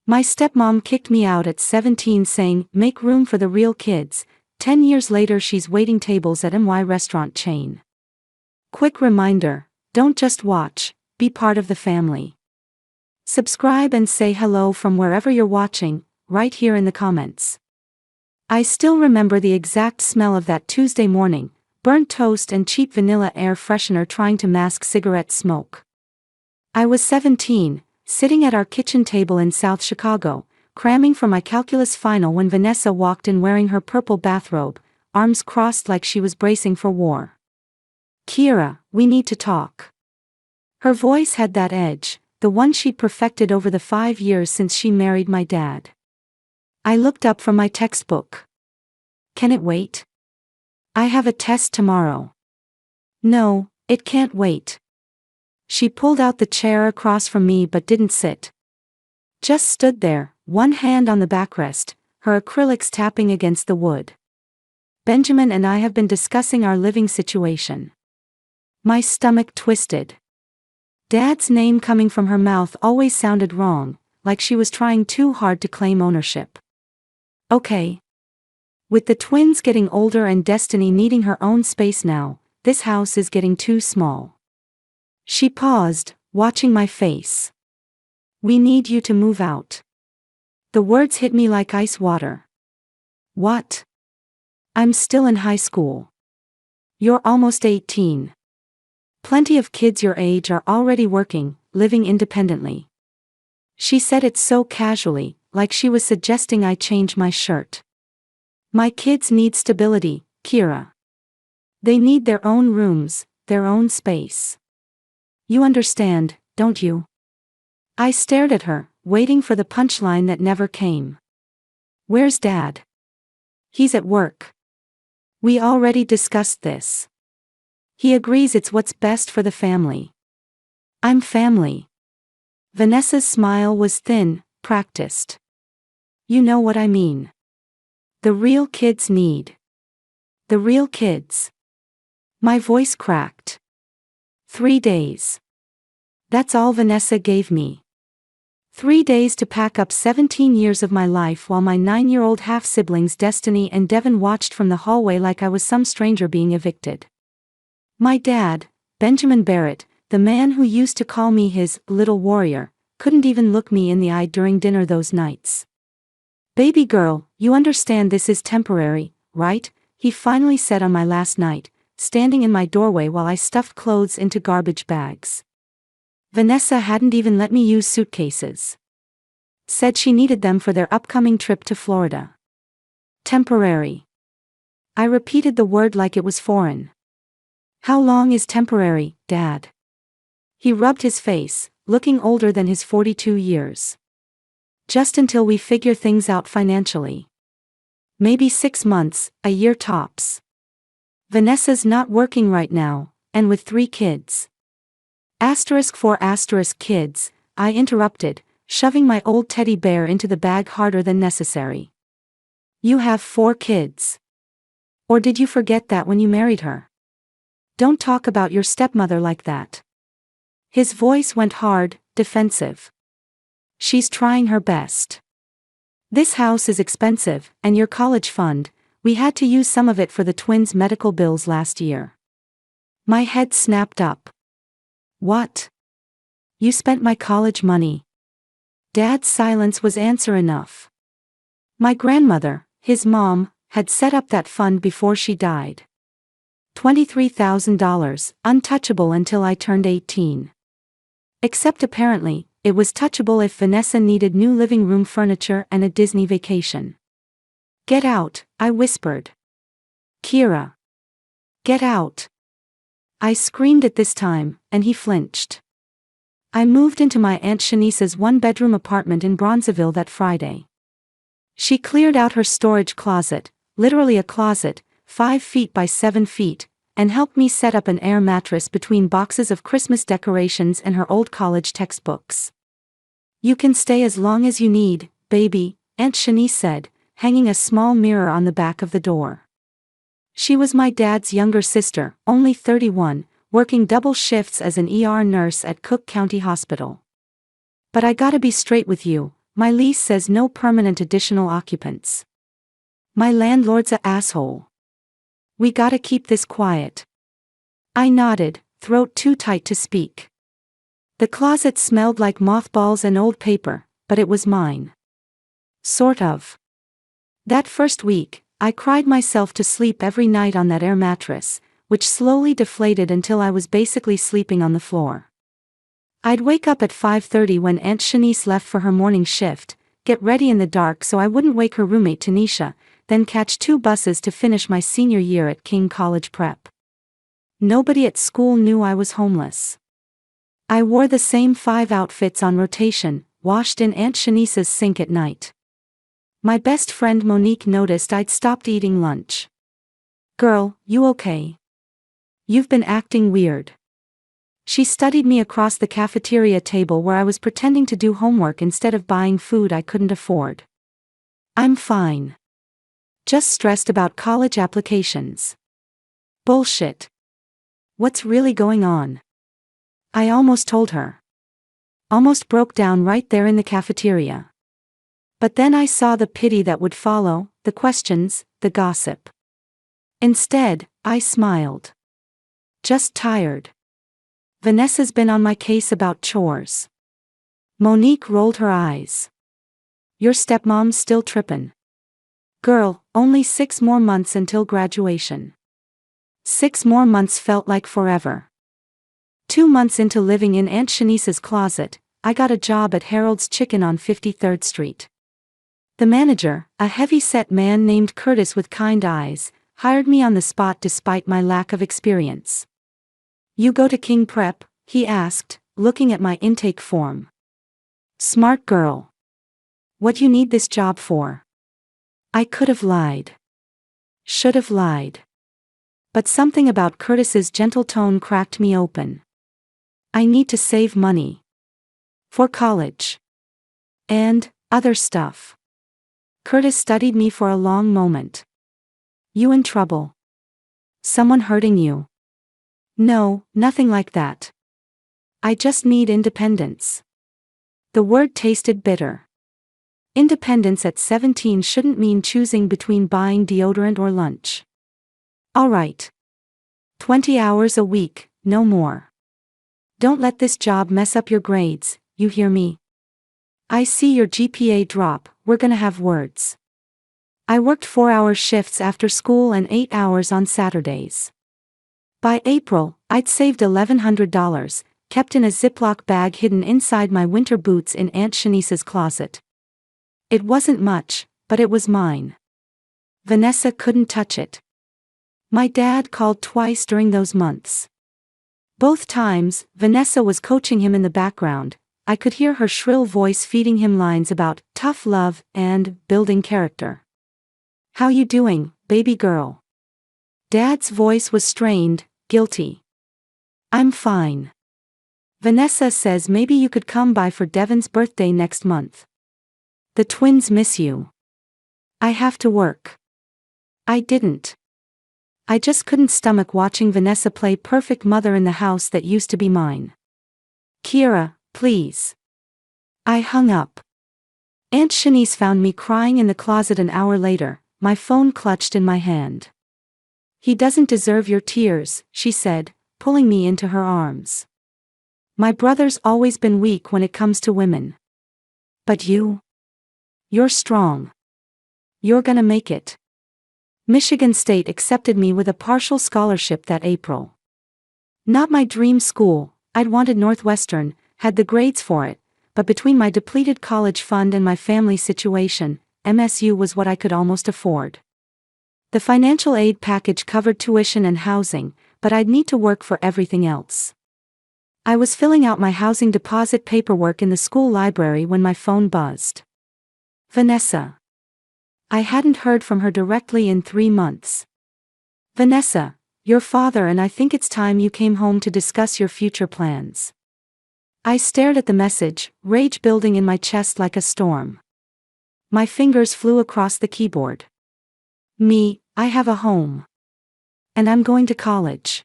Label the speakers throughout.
Speaker 1: My stepmom kicked me out at 17 saying, "Make room for the real kids." 10 years later she's waiting tables at MY restaurant chain. Quick reminder, don't just watch, be part of the family. Subscribe and say hello from wherever you're watching, right here in the comments. I still remember the exact smell of that Tuesday morning, burnt toast and cheap vanilla air freshener trying to mask cigarette smoke. I was 17, sitting at our kitchen table in South Chicago, cramming for my calculus final when Vanessa walked in wearing her purple bathrobe, arms crossed like she was bracing for war. "Kira, we need to talk." Her voice had that edge, the one she'd perfected over the 5 years since she married my dad. I looked up from my textbook. "Can it wait? I have a test tomorrow." "No, it can't wait." She pulled out the chair across from me but didn't sit. Just stood there, one hand on the backrest, her acrylics tapping against the wood. "Benjamin and I have been discussing our living situation." My stomach twisted. Dad's name coming from her mouth always sounded wrong, like she was trying too hard to claim ownership. "Okay. With the twins getting older and Destiny needing her own space now, this house is getting too small." She paused, watching my face. "We need you to move out." The words hit me like ice water. "What? I'm still in high school." "You're almost 18. Plenty of kids your age are already working, living independently." She said it so casually, like she was suggesting I change my shirt. "My kids need stability, Kira. They need their own rooms, their own space. You understand, don't you?" I stared at her, waiting for the punchline that never came. "Where's Dad?" "He's at work. We already discussed this. He agrees it's what's best for the family." "I'm family." Vanessa's smile was thin, practiced. "You know what I mean. The real kids need. The real kids." My voice cracked. 3 days. That's all Vanessa gave me. 3 days to pack up 17 years of my life while my 9-year-old half-siblings Destiny and Devin watched from the hallway like I was some stranger being evicted. My dad, Benjamin Barrett, the man who used to call me his little warrior, couldn't even look me in the eye during dinner those nights. "Baby girl, you understand this is temporary, right?" he finally said on my last night, standing in my doorway while I stuffed clothes into garbage bags. Vanessa hadn't even let me use suitcases. Said she needed them for their upcoming trip to Florida. Temporary. I repeated the word like it was foreign. "How long is temporary, Dad?" He rubbed his face, looking older than his 42 years. "Just until we figure things out financially. Maybe 6 months, a year tops. Vanessa's not working right now, and with 3 kids." *4* kids, I interrupted, shoving my old teddy bear into the bag harder than necessary. "You have 4 kids. Or did you forget that when you married her? Don't talk about your stepmother like that." His voice went hard, defensive. "She's trying her best. This house is expensive, and your college fund, we had to use some of it for the twins' medical bills last year." My head snapped up. "What? You spent my college money?" Dad's silence was answer enough. My grandmother, his mom, had set up that fund before she died. $23,000, untouchable until I turned 18. Except apparently, it was touchable if Vanessa needed new living room furniture and a Disney vacation. "Get out," I whispered. "Kira. Get out." I screamed at this time, and he flinched. I moved into my Aunt Shanice's 1-bedroom apartment in Bronzeville that Friday. She cleared out her storage closet, literally a closet, 5 feet by 7 feet, and helped me set up an air mattress between boxes of Christmas decorations and her old college textbooks. "You can stay as long as you need, baby," Aunt Shanice said, hanging a small mirror on the back of the door. She was my dad's younger sister, only 31, working double shifts as an ER nurse at Cook County Hospital. "But I gotta be straight with you, my lease says no permanent additional occupants. My landlord's a asshole. We gotta keep this quiet. I nodded, throat too tight to speak. The closet smelled like mothballs and old paper, but it was mine. Sort of. That first week, I cried myself to sleep every night on that air mattress, which slowly deflated until I was basically sleeping on the floor. I'd wake up at 5:30 when Aunt Shanice left for her morning shift, get ready in the dark so I wouldn't wake her roommate Tanisha, then catch 2 buses to finish my senior year at King College Prep. Nobody at school knew I was homeless. I wore the same 5 outfits on rotation, washed in Aunt Shanice's sink at night. My best friend Monique noticed I'd stopped eating lunch. "Girl, you okay? You've been acting weird." She studied me across the cafeteria table where I was pretending to do homework instead of buying food I couldn't afford. "I'm fine. Just stressed about college applications." "Bullshit. What's really going on?" I almost told her. Almost broke down right there in the cafeteria. But then I saw the pity that would follow, the questions, the gossip. Instead, I smiled. "Just tired. Vanessa's been on my case about chores." Monique rolled her eyes. "Your stepmom's still trippin'. Girl, only 6 more months until graduation." 6 more months felt like forever. 2 months into living in Aunt Shanice's closet, I got a job at Harold's Chicken on 53rd Street. The manager, a heavy-set man named Curtis with kind eyes, hired me on the spot despite my lack of experience. "You go to King Prep?" he asked, looking at my intake form. "Smart girl. What you need this job for?" I could have lied. Should have lied. But something about Curtis's gentle tone cracked me open. "I need to save money. For college. And other stuff." Curtis studied me for a long moment. "You in trouble? Someone hurting you?" "No, nothing like that. I just need independence." The word tasted bitter. Independence at 17 shouldn't mean choosing between buying deodorant or lunch. "All right. 20 hours a week, no more. Don't let this job mess up your grades, you hear me? I see your GPA drop, we're gonna have words." I worked 4-hour shifts after school and 8 hours on Saturdays. By April, I'd saved $1,100, kept in a Ziploc bag hidden inside my winter boots in Aunt Shanice's closet. It wasn't much, but it was mine. Vanessa couldn't touch it. My dad called twice during those months. Both times, Vanessa was coaching him in the background. I could hear her shrill voice feeding him lines about tough love and building character. "How you doing, baby girl?" Dad's voice was strained, guilty. "I'm fine. Vanessa says maybe you could come by for Devon's birthday next month. The twins miss you." "I have to work." I didn't. I just couldn't stomach watching Vanessa play perfect mother in the house that used to be mine. "Kira, please." I hung up. Aunt Shanice found me crying in the closet an hour later, my phone clutched in my hand. "He doesn't deserve your tears," she said, pulling me into her arms. "My brother's always been weak when it comes to women. But you're strong. You're gonna make it." Michigan State accepted me with a partial scholarship that April. Not my dream school, I'd wanted Northwestern, had the grades for it, but between my depleted college fund and my family situation, MSU was what I could almost afford. The financial aid package covered tuition and housing, but I'd need to work for everything else. I was filling out my housing deposit paperwork in the school library when my phone buzzed. Vanessa. I hadn't heard from her directly in 3 months. "Vanessa, your father and I think it's time you came home to discuss your future plans." I stared at the message, rage building in my chest like a storm. My fingers flew across the keyboard. I have a home. And I'm going to college.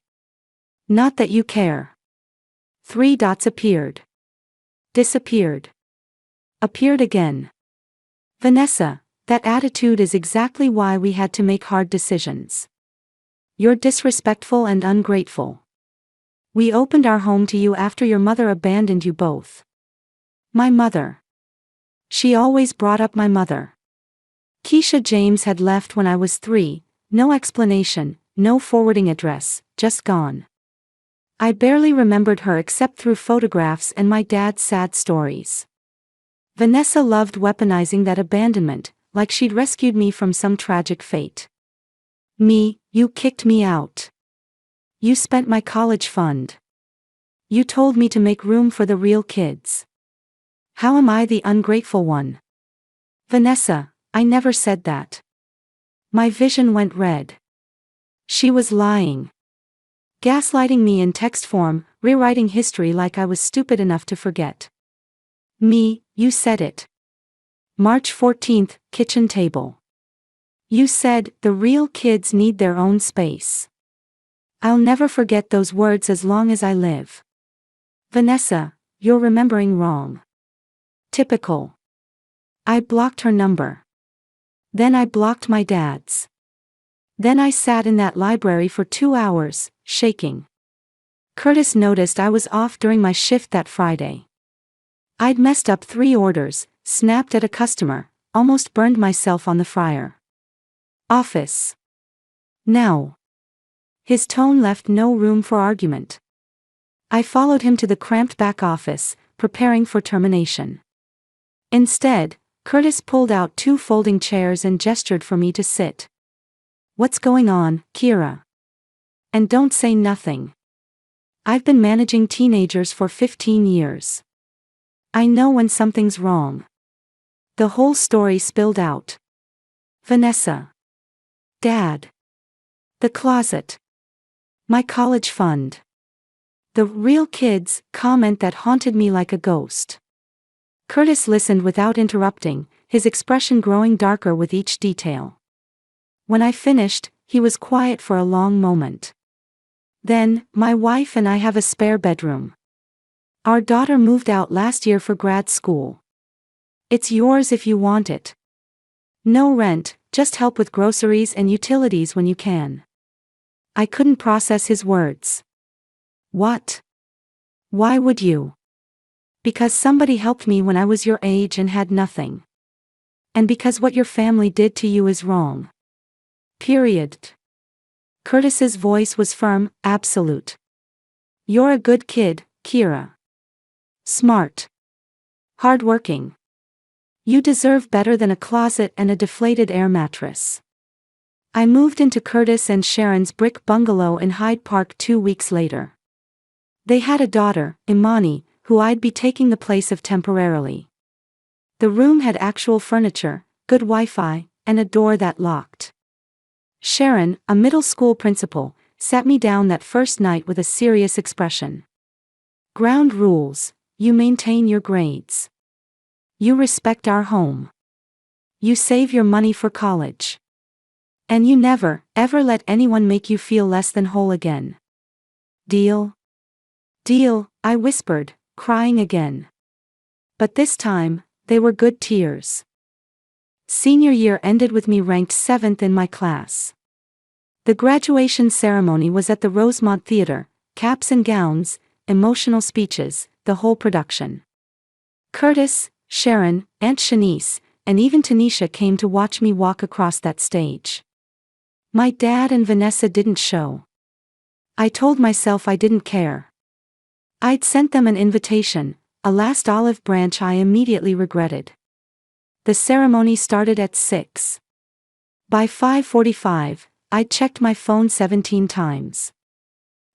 Speaker 1: Not that you care. 3 dots appeared. Disappeared. appeared again. Vanessa, that attitude is exactly why we had to make hard decisions. You're disrespectful and ungrateful. We opened our home to you after your mother abandoned you both. My mother. She always brought up my mother. Keisha James had left when I was 3, no explanation, no forwarding address, just gone. I barely remembered her except through photographs and my dad's sad stories. Vanessa loved weaponizing that abandonment, like she'd rescued me from some tragic fate. Me, you kicked me out. You spent my college fund. You told me to make room for the real kids. How am I the ungrateful one? Vanessa, I never said that. My vision went red. She was lying. Gaslighting me in text form, rewriting history like I was stupid enough to forget. Me, you said it. March 14th, kitchen table. You said, the real kids need their own space. I'll never forget those words as long as I live. Vanessa, you're remembering wrong. Typical. I blocked her number. Then I blocked my dad's. Then I sat in that library for 2 hours, shaking. Curtis noticed I was off during my shift that Friday. I'd messed up 3 orders, snapped at a customer, almost burned myself on the fryer. Office. Now. His tone left no room for argument. I followed him to the cramped back office, preparing for termination. Instead, Curtis pulled out 2 folding chairs and gestured for me to sit. What's going on, Kira? And don't say nothing. I've been managing teenagers for 15 years. I know when something's wrong. The whole story spilled out. Vanessa. Dad. The closet. My college fund. The real kids comment that haunted me like a ghost. Curtis listened without interrupting, his expression growing darker with each detail. When I finished, he was quiet for a long moment. Then, my wife and I have a spare bedroom. Our daughter moved out last year for grad school. It's yours if you want it. No rent, just help with groceries and utilities when you can. I couldn't process his words. What? Why would you? Because somebody helped me when I was your age and had nothing. And because what your family did to you is wrong. Period. Curtis's voice was firm, absolute. You're a good kid, Kira. Smart. Hardworking. You deserve better than a closet and a deflated air mattress. I moved into Curtis and Sharon's brick bungalow in Hyde Park 2 weeks later. They had a daughter, Imani, who I'd be taking the place of temporarily. The room had actual furniture, good Wi-Fi, and a door that locked. Sharon, a middle school principal, sat me down that first night with a serious expression. Ground rules: you maintain your grades. You respect our home. You save your money for college. And you never, ever let anyone make you feel less than whole again. Deal? Deal, I whispered, crying again. But this time, they were good tears. Senior year ended with me ranked 7th in my class. The graduation ceremony was at the Rosemont Theater, caps and gowns, emotional speeches, the whole production. Curtis, Sharon, Aunt Shanice, and even Tanisha came to watch me walk across that stage. My dad and Vanessa didn't show. I told myself I didn't care. I'd sent them an invitation, a last olive branch I immediately regretted. The ceremony started at 6. By 5:45, I'd checked my phone 17 times.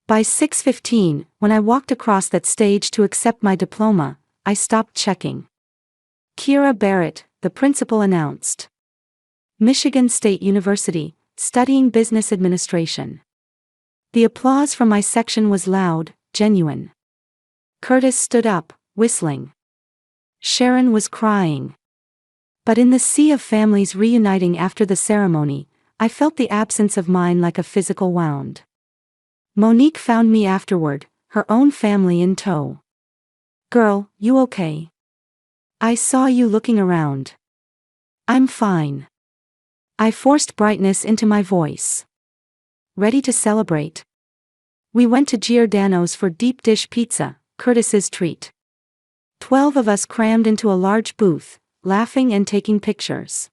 Speaker 1: By 6:15, when I walked across that stage to accept my diploma, I stopped checking. Kira Barrett, the principal announced. Michigan State University, studying business administration. The applause from my section was loud, genuine. Curtis stood up, whistling. Sharon was crying. But in the sea of families reuniting after the ceremony, I felt the absence of mine like a physical wound. Monique found me afterward, her own family in tow. Girl, you okay? I saw you looking around. I'm fine. I forced brightness into my voice. Ready to celebrate. We went to Giordano's for deep dish pizza, Curtis's treat. 12 of us crammed into a large booth, laughing and taking pictures.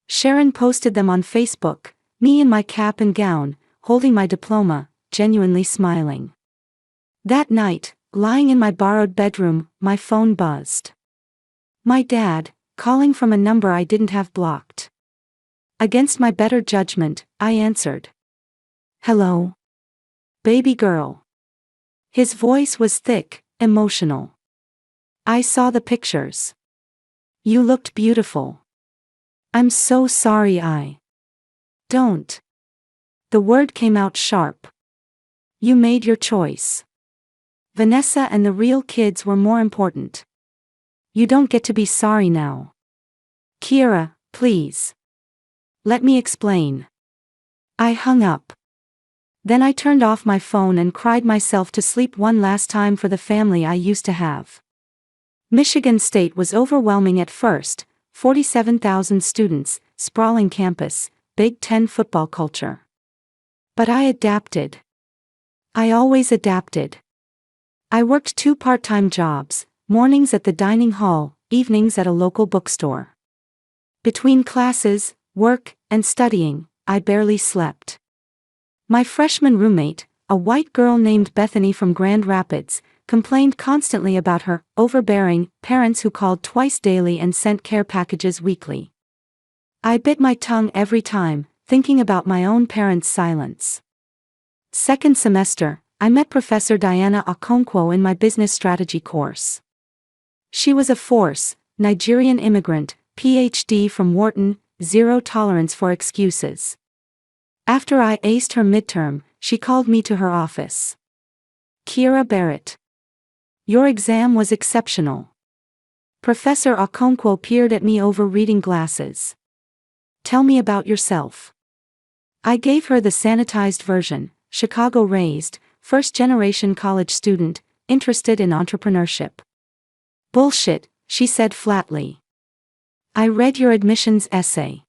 Speaker 1: Sharon posted them on Facebook, me in my cap and gown, holding my diploma, genuinely smiling. That night, lying in my borrowed bedroom, my phone buzzed. My dad, calling from a number I didn't have blocked. Against my better judgment, I answered. Hello? Baby girl. His voice was thick, emotional. I saw the pictures. You looked beautiful. I'm so sorry Don't. The word came out sharp. You made your choice. Vanessa and the real kids were more important. You don't get to be sorry now. Kira, please. Let me explain. I hung up. Then I turned off my phone and cried myself to sleep one last time for the family I used to have. Michigan State was overwhelming at first, 47,000 students, sprawling campus, Big Ten football culture. But I adapted. I always adapted. I worked 2 part-time jobs, mornings at the dining hall, evenings at a local bookstore. Between classes, work, and studying, I barely slept. My freshman roommate, a white girl named Bethany from Grand Rapids, complained constantly about her overbearing parents who called twice daily and sent care packages weekly. I bit my tongue every time, thinking about my own parents' silence. Second semester, I met Professor Diana Okonkwo in my business strategy course. She was a force, Nigerian immigrant, PhD from Wharton, zero tolerance for excuses. After I aced her midterm, she called me to her office. Kira Barrett. Your exam was exceptional. Professor Okonkwo peered at me over reading glasses. Tell me about yourself. I gave her the sanitized version, Chicago-raised, first-generation college student, interested in entrepreneurship. Bullshit, she said flatly. I read your admissions essay.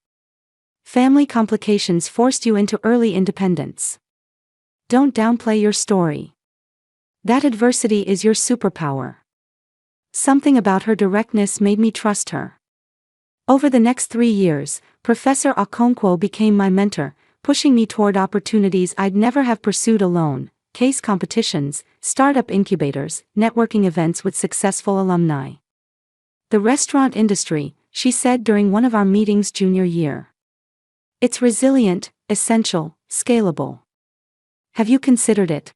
Speaker 1: Family complications forced you into early independence. Don't downplay your story. That adversity is your superpower. Something about her directness made me trust her. Over the next 3 years, Professor Okonkwo became my mentor, pushing me toward opportunities I'd never have pursued alone: case competitions, startup incubators, networking events with successful alumni. The restaurant industry, she said during one of our meetings junior year. It's resilient, essential, scalable. Have you considered it?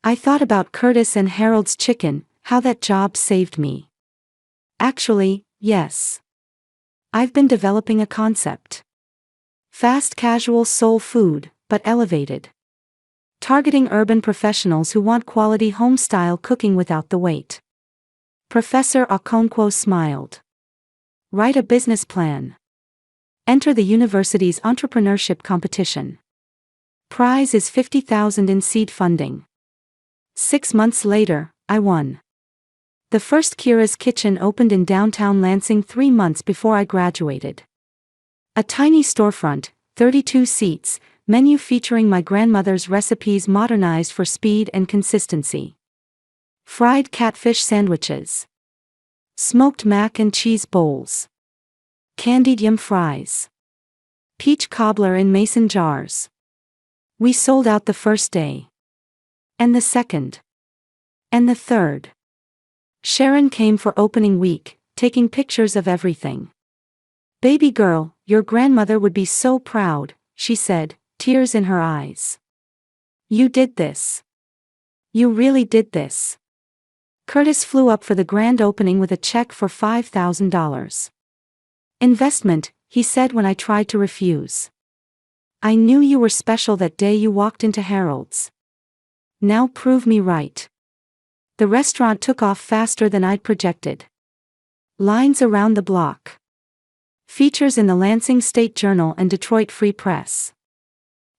Speaker 1: I thought about Curtis and Harold's Chicken, how that job saved me. Actually, yes. I've been developing a concept. Fast casual soul food, but elevated. Targeting urban professionals who want quality home-style cooking without the wait. Professor Okonkwo smiled. Write a business plan. Enter the university's entrepreneurship competition. Prize is $50,000 in seed funding. 6 months later, I won. The first Kira's Kitchen opened in downtown Lansing 3 months before I graduated. A tiny storefront, 32 seats, menu featuring my grandmother's recipes modernized for speed and consistency. Fried catfish sandwiches. Smoked mac and cheese bowls. Candied yam fries. Peach cobbler in mason jars. We sold out the first day. And the second. And the third. Sharon came for opening week, taking pictures of everything. Baby girl, your grandmother would be so proud, she said, tears in her eyes. You did this. You really did this. Curtis flew up for the grand opening with a check for $5,000. Investment, he said when I tried to refuse. I knew you were special that day you walked into Harold's. Now prove me right. The restaurant took off faster than I'd projected. Lines around the block. Features in the Lansing State Journal and Detroit Free Press.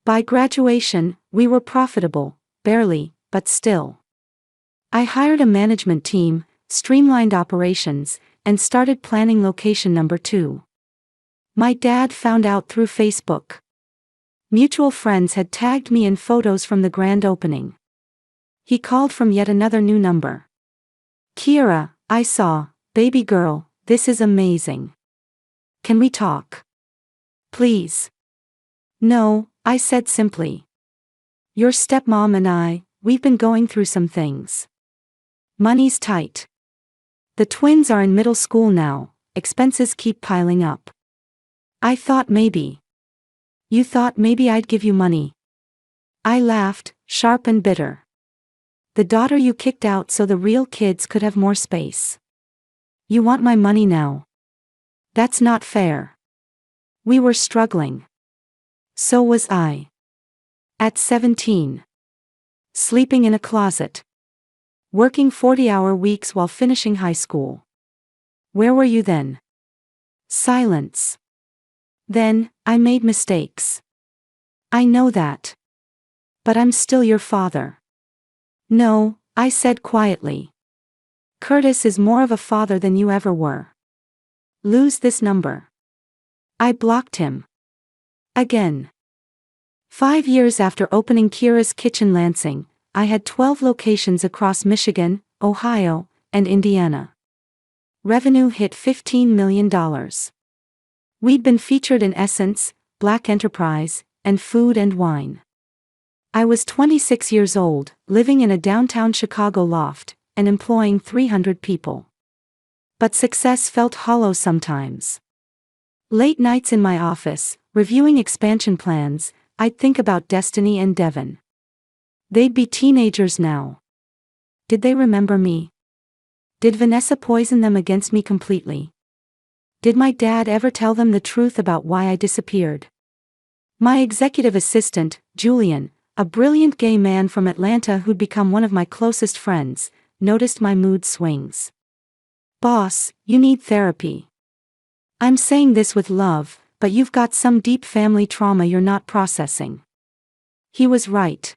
Speaker 1: By graduation, we were profitable, barely, but still. I hired a management team, streamlined operations, and started planning location number 2. My dad found out through Facebook. Mutual friends had tagged me in photos from the grand opening. He called from yet another new number. "Kira, I saw, baby girl, this is amazing. Can we talk? Please." "No," I said simply. "Your stepmom and we've been going through some things. Money's tight. The twins are in middle school now, expenses keep piling up. I thought maybe. You thought maybe I'd give you money." I laughed, sharp and bitter. "The daughter you kicked out so the real kids could have more space. You want my money now? That's not fair." We were struggling. So was I. At 17. Sleeping in a closet. Working 40-hour weeks while finishing high school. Where were you then? Silence. Then, I made mistakes. I know that. But I'm still your father. No, I said quietly. Curtis is more of a father than you ever were. Lose this number. I blocked him. Again. 5 years after opening Kira's Kitchen Lansing, I had 12 locations across Michigan, Ohio, and Indiana. Revenue hit $15 million. We'd been featured in Essence, Black Enterprise, and Food and Wine. I was 26 years old, living in a downtown Chicago loft, and employing 300 people. But success felt hollow sometimes. Late nights in my office, reviewing expansion plans, I'd think about Destiny and Devin. They'd be teenagers now. Did they remember me? Did Vanessa poison them against me completely? Did my dad ever tell them the truth about why I disappeared? My executive assistant, Julian, a brilliant gay man from Atlanta who'd become one of my closest friends, noticed my mood swings. "Boss, you need therapy. I'm saying this with love, but you've got some deep family trauma you're not processing." He was right.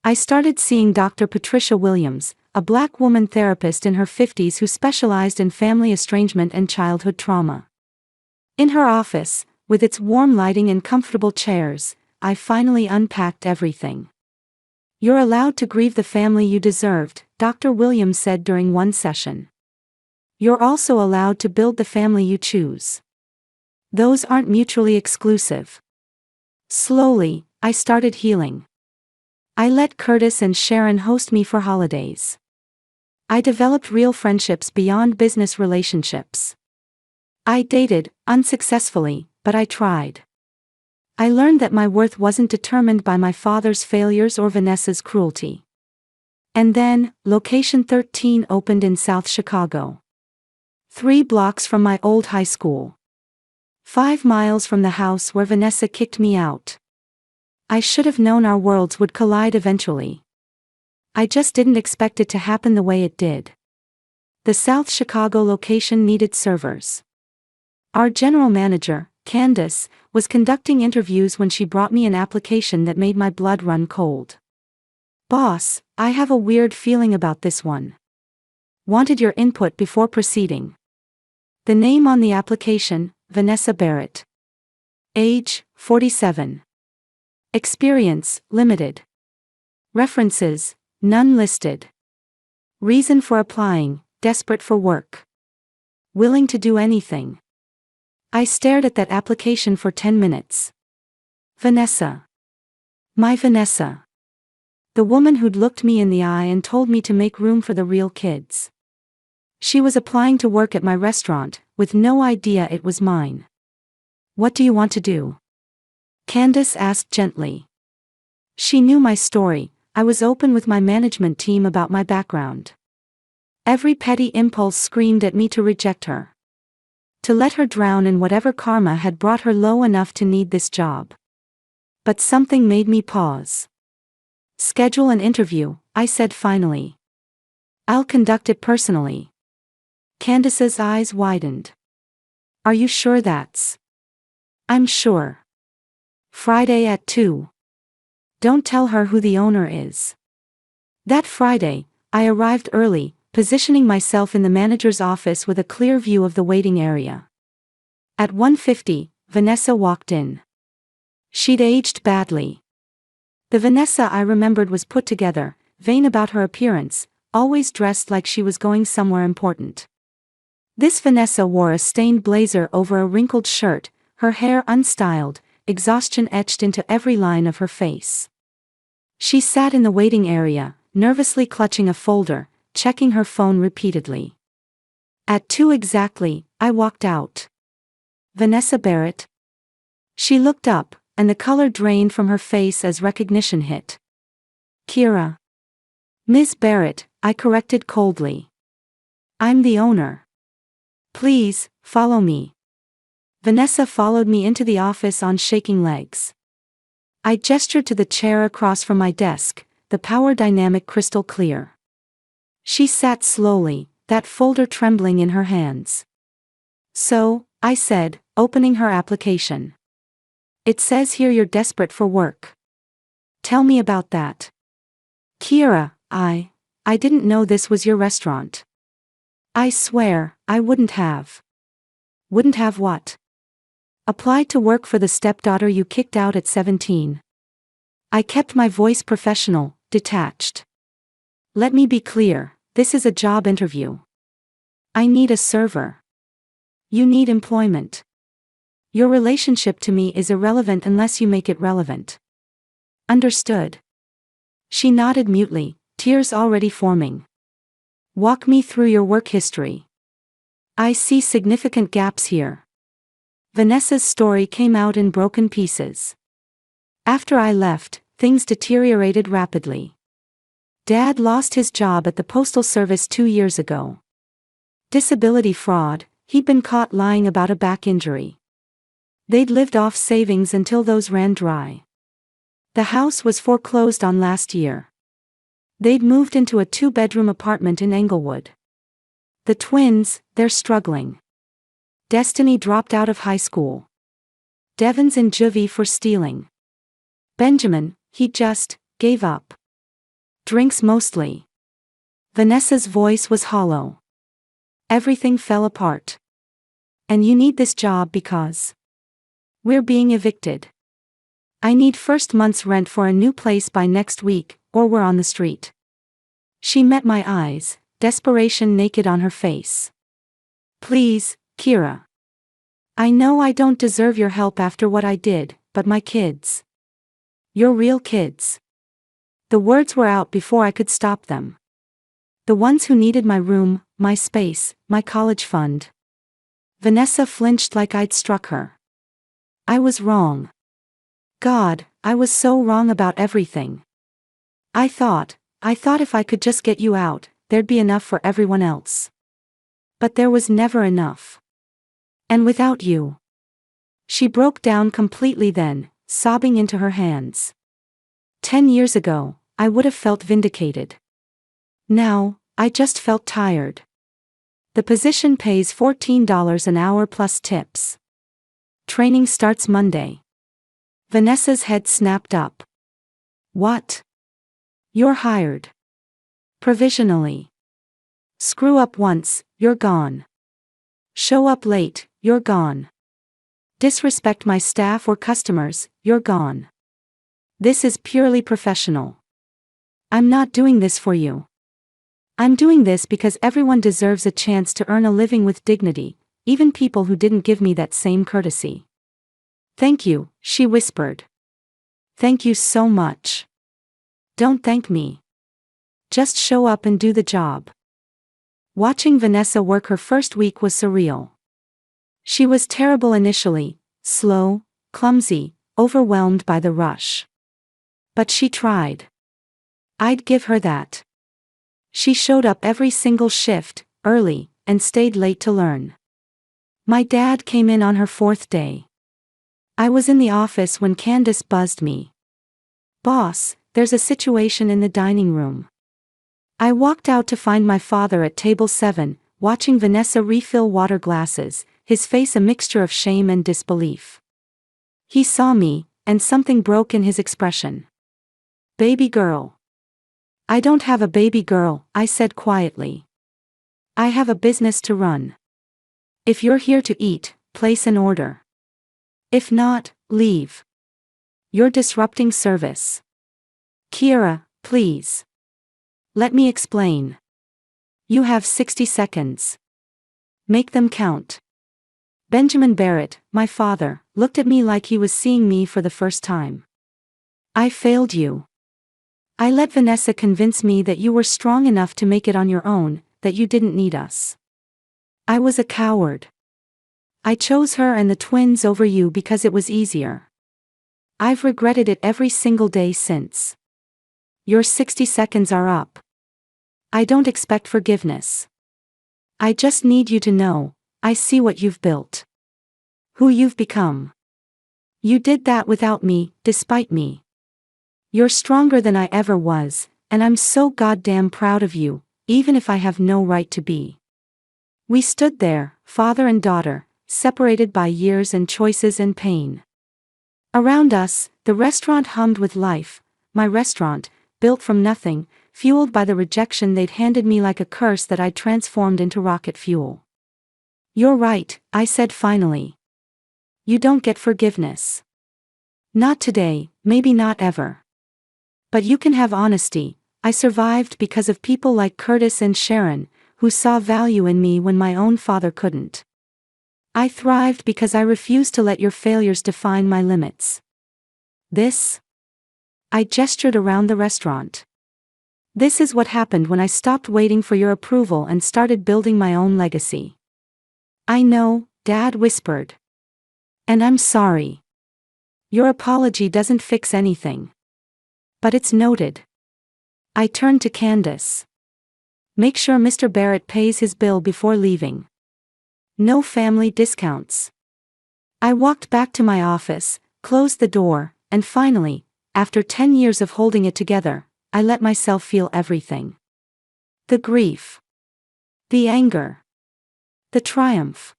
Speaker 1: I started seeing Dr. Patricia Williams, a black woman therapist in her 50s who specialized in family estrangement and childhood trauma. In her office, with its warm lighting and comfortable chairs, I finally unpacked everything. "You're allowed to grieve the family you deserved," Dr. Williams said during one session. "You're also allowed to build the family you choose. Those aren't mutually exclusive." Slowly, I started healing. I let Curtis and Sharon host me for holidays. I developed real friendships beyond business relationships. I dated, unsuccessfully, but I tried. I learned that my worth wasn't determined by my father's failures or Vanessa's cruelty. And then, Location 13 opened in South Chicago. 3 blocks from my old high school. 5 miles from the house where Vanessa kicked me out. I should have known our worlds would collide eventually. I just didn't expect it to happen the way it did. The South Chicago location needed servers. Our general manager, Candace, was conducting interviews when she brought me an application that made my blood run cold. "Boss, I have a weird feeling about this one. Wanted your input before proceeding." The name on the application, Vanessa Barrett. Age, 47. Experience, limited. References, none listed. Reason for applying, desperate for work. Willing to do anything. I stared at that application for 10 minutes. Vanessa. My Vanessa. The woman who'd looked me in the eye and told me to make room for the real kids. She was applying to work at my restaurant, with no idea it was mine. "What do you want to do?" Candace asked gently. She knew my story. I was open with my management team about my background. Every petty impulse screamed at me to reject her. To let her drown in whatever karma had brought her low enough to need this job. But something made me pause. "Schedule an interview," I said finally. "I'll conduct it personally." Candace's eyes widened. "Are you sure that's?" "I'm sure. Friday at 2. Don't tell her who the owner is." That Friday, I arrived early, positioning myself in the manager's office with a clear view of the waiting area. At 1:50, Vanessa walked in. She'd aged badly. The Vanessa I remembered was put together, vain about her appearance, always dressed like she was going somewhere important. This Vanessa wore a stained blazer over a wrinkled shirt, her hair unstyled, exhaustion etched into every line of her face. She sat in the waiting area, nervously clutching a folder, checking her phone repeatedly. At 2 exactly, I walked out. "Vanessa Barrett?" She looked up, and the color drained from her face as recognition hit. "Kira." "Miss Barrett," I corrected coldly. "I'm the owner. Please, follow me." Vanessa followed me into the office on shaking legs. I gestured to the chair across from my desk, the power dynamic crystal clear. She sat slowly, that folder trembling in her hands. "So," I said, opening her application. "It says here you're desperate for work. Tell me about that." "Kira, I didn't know this was your restaurant. I swear, I wouldn't have." "Wouldn't have what?" "Applied to work for the stepdaughter you kicked out at 17. I kept my voice professional, detached. "Let me be clear, this is a job interview. I need a server. You need employment. Your relationship to me is irrelevant unless you make it relevant. Understood?" She nodded mutely, tears already forming. "Walk me through your work history. I see significant gaps here." Vanessa's story came out in broken pieces. "After I left, things deteriorated rapidly. Dad lost his job at the Postal Service 2 years ago. Disability fraud, he'd been caught lying about a back injury. They'd lived off savings until those ran dry. The house was foreclosed on last year. They'd moved into a 2-bedroom apartment in Englewood. The twins, they're struggling. Destiny dropped out of high school. Devin's in juvie for stealing. Benjamin, he just gave up. Drinks mostly." Vanessa's voice was hollow. "Everything fell apart. And you need this job because we're being evicted. I need first month's rent for a new place by next week, or we're on the street." She met my eyes, desperation naked on her face. "Please, Kira. I know I don't deserve your help after what I did, but my kids. Your real kids." The words were out before I could stop them. "The ones who needed my room, my space, my college fund." Vanessa flinched like I'd struck her. I was wrong. God, I was so wrong about everything. I thought if I could just get you out, there'd be enough for everyone else. But there was never enough. And without you. She broke down completely then, sobbing into her hands. 10 years ago, I would have felt vindicated. Now, I just felt tired. The position pays $14 an hour plus tips. Training starts Monday. Vanessa's head snapped up. "What? You're hired. Provisionally. Screw up once, you're gone. Show up late, you're gone. Disrespect my staff or customers, you're gone. This is purely professional. I'm not doing this for you. I'm doing this because everyone deserves a chance to earn a living with dignity, even people who didn't give me that same courtesy." "Thank you," she whispered. "Thank you so much. Don't thank me. Just show up and do the job." Watching Vanessa work her first week was surreal. She was terrible initially, slow, clumsy, overwhelmed by the rush. But she tried. I'd give her that. She showed up every single shift, early, and stayed late to learn. My dad came in on her 4th day. I was in the office when Candace buzzed me. "Boss, there's a situation in the dining room." I walked out to find my father at table 7, watching Vanessa refill water glasses, his face a mixture of shame and disbelief. He saw me, and something broke in his expression. "Baby girl." "I don't have a baby girl," I said quietly. I have a business to run. If you're here to eat, place an order. If not, leave. You're disrupting service. Kiera, please. Let me explain. You have 60 seconds. Make them count. Benjamin Barrett, my father, looked at me like he was seeing me for the first time. I failed you. I let Vanessa convince me that you were strong enough to make it on your own, that you didn't need us. I was a coward. I chose her and the twins over you because it was easier. I've regretted it every single day since. Your 60 seconds are up. I don't expect forgiveness. I just need you to know, I see what you've built. Who you've become. You did that without me, despite me. You're stronger than I ever was, and I'm so goddamn proud of you, even if I have no right to be. We stood there, father and daughter, separated by years and choices and pain. Around us, the restaurant hummed with life, my restaurant, built from nothing, fueled by the rejection they'd handed me like a curse that I'd transformed into rocket fuel. You're right, I said finally. You don't get forgiveness. Not today, maybe not ever. But you can have honesty. I survived because of people like Curtis and Sharon, who saw value in me when my own father couldn't. I thrived because I refused to let your failures define my limits. This? I gestured around the restaurant. This is what happened when I stopped waiting for your approval and started building my own legacy. I know, Dad whispered. And I'm sorry. Your apology doesn't fix anything. But it's noted. I turned to Candace. Make sure Mr. Barrett pays his bill before leaving. No family discounts. I walked back to my office, closed the door, and finally, after 10 years of holding it together, I let myself feel everything. The grief. The anger. The triumph.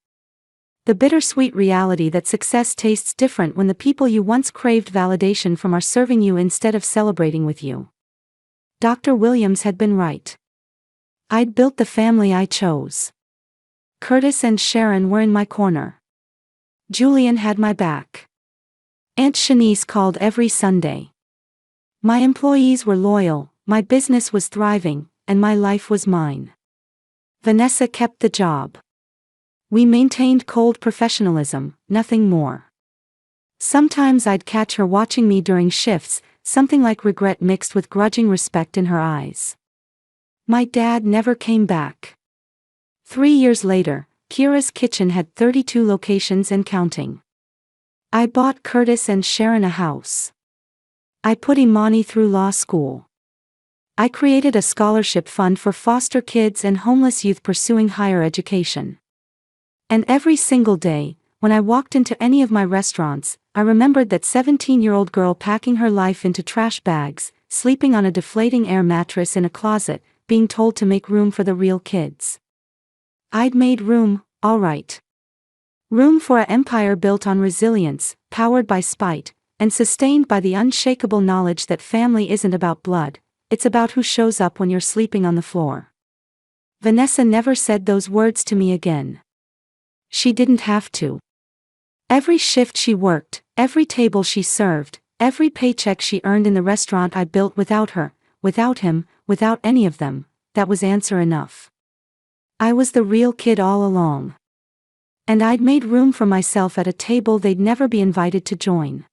Speaker 1: The bittersweet reality that success tastes different when the people you once craved validation from are serving you instead of celebrating with you. Dr. Williams had been right. I'd built the family I chose. Curtis and Sharon were in my corner. Julian had my back. Aunt Shanice called every Sunday. My employees were loyal, my business was thriving, and my life was mine. Vanessa kept the job. We maintained cold professionalism, nothing more. Sometimes I'd catch her watching me during shifts, something like regret mixed with grudging respect in her eyes. My dad never came back. 3 years later, Kiera's Kitchen had 32 locations and counting. I bought Curtis and Sharon a house. I put Imani through law school. I created a scholarship fund for foster kids and homeless youth pursuing higher education. And every single day, when I walked into any of my restaurants, I remembered that 17-year-old girl packing her life into trash bags, sleeping on a deflating air mattress in a closet, being told to make room for the real kids. I'd made room, all right. Room for an empire built on resilience, powered by spite, and sustained by the unshakable knowledge that family isn't about blood, it's about who shows up when you're sleeping on the floor. Vanessa never said those words to me again. She didn't have to. Every shift she worked, every table she served, every paycheck she earned in the restaurant I built without her, without him, without any of them, that was answer enough. I was the real kid all along. And I'd made room for myself at a table they'd never be invited to join.